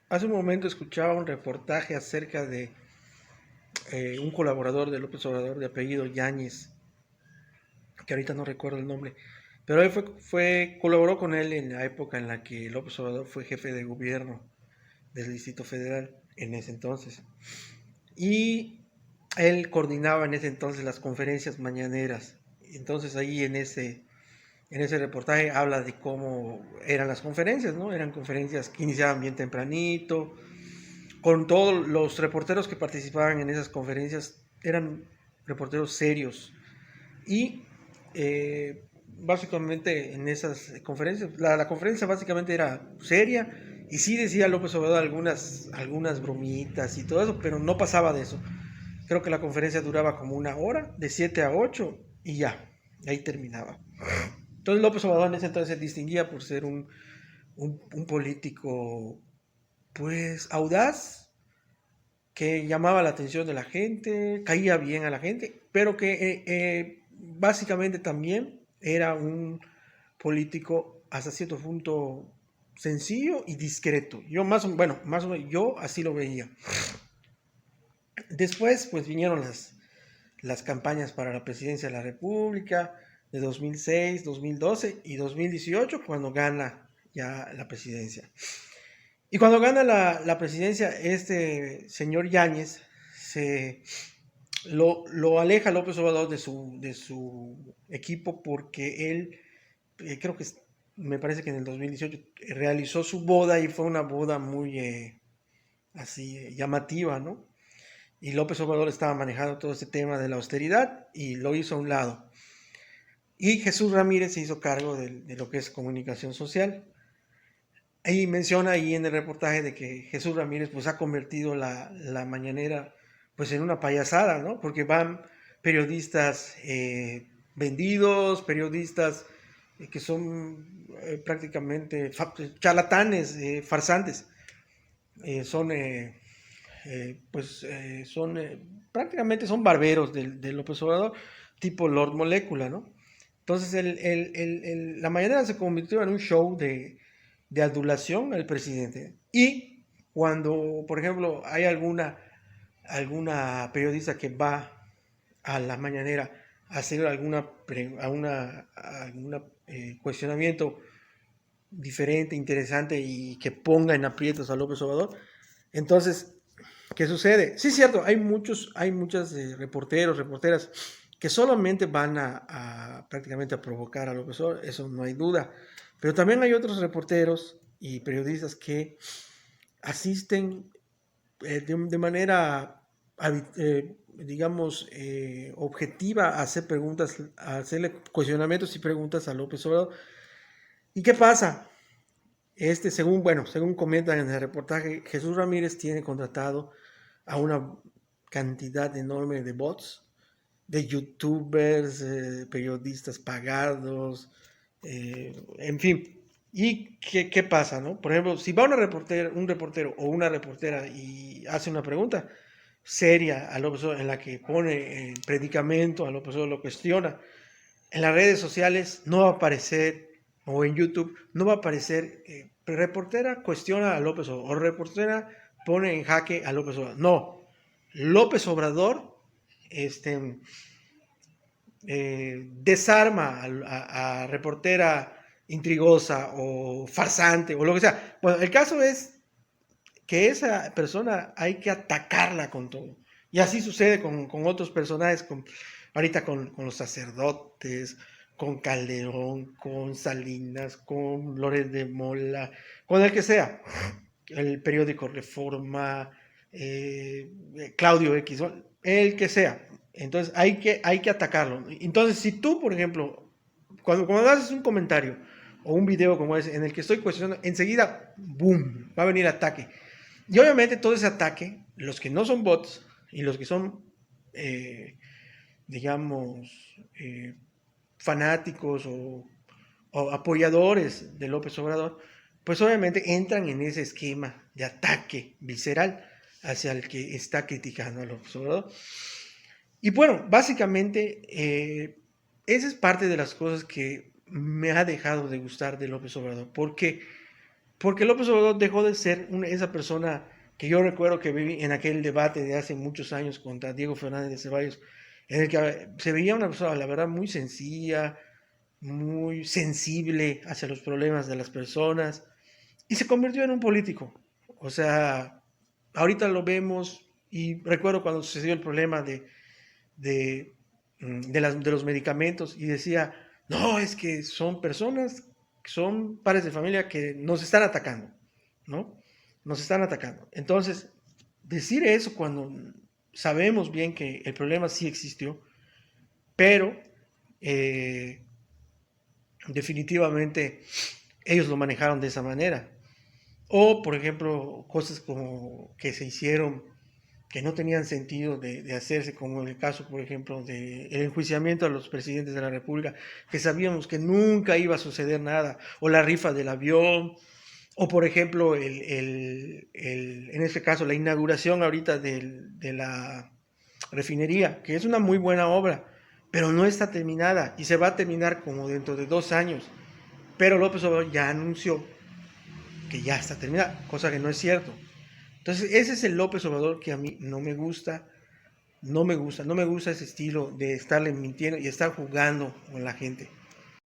Hace un momento escuchaba un reportaje acerca de un colaborador de López Obrador de apellido Yáñez, que ahorita no recuerdo el nombre, pero él colaboró con él en la época en la que López Obrador fue jefe de gobierno del Distrito Federal en ese entonces. Y él coordinaba en ese entonces las conferencias mañaneras. Entonces ahí en ese reportaje habla de cómo eran las conferencias, ¿no? Eran conferencias que iniciaban bien tempranito, con todos los reporteros que participaban en esas conferencias, eran reporteros serios. Y básicamente en esas conferencias, la conferencia básicamente era seria, y sí decía López Obrador algunas bromitas y todo eso, pero no pasaba de eso. Creo que la conferencia duraba como una hora, de 7 a 8, y ya, ahí terminaba. Entonces López Obrador en ese entonces se distinguía por ser un político, pues, audaz, que llamaba la atención de la gente, caía bien a la gente, pero que básicamente también era un político hasta cierto punto sencillo y discreto. Yo más o menos, yo así lo veía. Después, pues vinieron las campañas para la presidencia de la República de 2006, 2012 y 2018, cuando gana ya la presidencia. Y cuando gana la presidencia, este señor Yáñez lo aleja López Obrador de su equipo porque él, creo que me parece que en el 2018 realizó su boda y fue una boda muy así llamativa, ¿no? Y López Obrador estaba manejando todo este tema de la austeridad y lo hizo a un lado. Y Jesús Ramírez se hizo cargo de lo que es comunicación social. Y menciona ahí en el reportaje de que Jesús Ramírez pues ha convertido la mañanera pues en una payasada, ¿no? Porque van periodistas vendidos, periodistas que son prácticamente charlatanes, farsantes. Son prácticamente son barberos del López Obrador, tipo Lord Molecula, ¿no? Entonces la mañanera se convirtió en un show de adulación al presidente. Y cuando, por ejemplo, hay alguna periodista que va a la mañanera a hacer alguna cuestionamiento diferente, interesante y que ponga en aprietos a López Obrador, entonces, ¿qué sucede? Sí, es cierto, hay muchas reporteros, reporteras que solamente van prácticamente a provocar a López Obrador, eso no hay duda. Pero también hay otros reporteros y periodistas que asisten de manera, digamos, objetiva a hacer preguntas, a hacerle cuestionamientos y preguntas a López Obrador. ¿Y qué pasa? Según comentan en el reportaje, Jesús Ramírez tiene contratado a una cantidad enorme de bots, de youtubers, periodistas pagados, en fin. ¿Y qué pasa, no? Por ejemplo, si va un reportero o una reportera y hace una pregunta seria a López Obrador, en la que pone el predicamento, a López Obrador lo cuestiona, en las redes sociales no va a aparecer, o en YouTube, no va a aparecer, reportera cuestiona a López Obrador, o reportera pone en jaque a López Obrador. No, López Obrador este, desarma a reportera intrigosa o farsante o lo que sea. Bueno, el caso es que esa persona hay que atacarla con todo. Y así sucede con otros personajes, ahorita con los sacerdotes, con Calderón, con Salinas, con Loret de Mola, con el que sea, el periódico Reforma, Claudio X, el que sea. Entonces hay que atacarlo. Entonces, si tú, por ejemplo, cuando haces un comentario o un video como ese en el que estoy cuestionando, enseguida, boom, va a venir ataque. Y obviamente todo ese ataque, los que no son bots y los que son, eh, digamos, fanáticos o apoyadores de López Obrador, pues obviamente entran en ese esquema de ataque visceral hacia el que está criticando a López Obrador. Y bueno, básicamente esa es parte de las cosas que me ha dejado de gustar de López Obrador, porque Porque López Obrador dejó de ser esa persona que yo recuerdo que viví en aquel debate de hace muchos años contra Diego Fernández de Ceballos, en el que se veía una persona, la verdad, muy sencilla, muy sensible hacia los problemas de las personas, y se convirtió en un político. O sea, ahorita lo vemos, y recuerdo cuando sucedió el problema de, de los medicamentos, y decía, no, es que son personas, son padres de familia que nos están atacando, ¿no? Nos están atacando. Entonces, decir eso cuando sabemos bien que el problema sí existió, pero eh, definitivamente ellos lo manejaron de esa manera. O, por ejemplo, cosas como que se hicieron que no tenían sentido de hacerse, como en el caso, por ejemplo, del enjuiciamiento a los presidentes de la República, que sabíamos que nunca iba a suceder nada, o la rifa del avión, o por ejemplo, en este caso, la inauguración ahorita de la refinería, que es una muy buena obra, pero no está terminada y se va a terminar como dentro de 2 años. Pero López Obrador ya anunció que ya está terminada, cosa que no es cierto. Entonces, ese es el López Obrador que a mí no me gusta, no me gusta ese estilo de estarle mintiendo y estar jugando con la gente.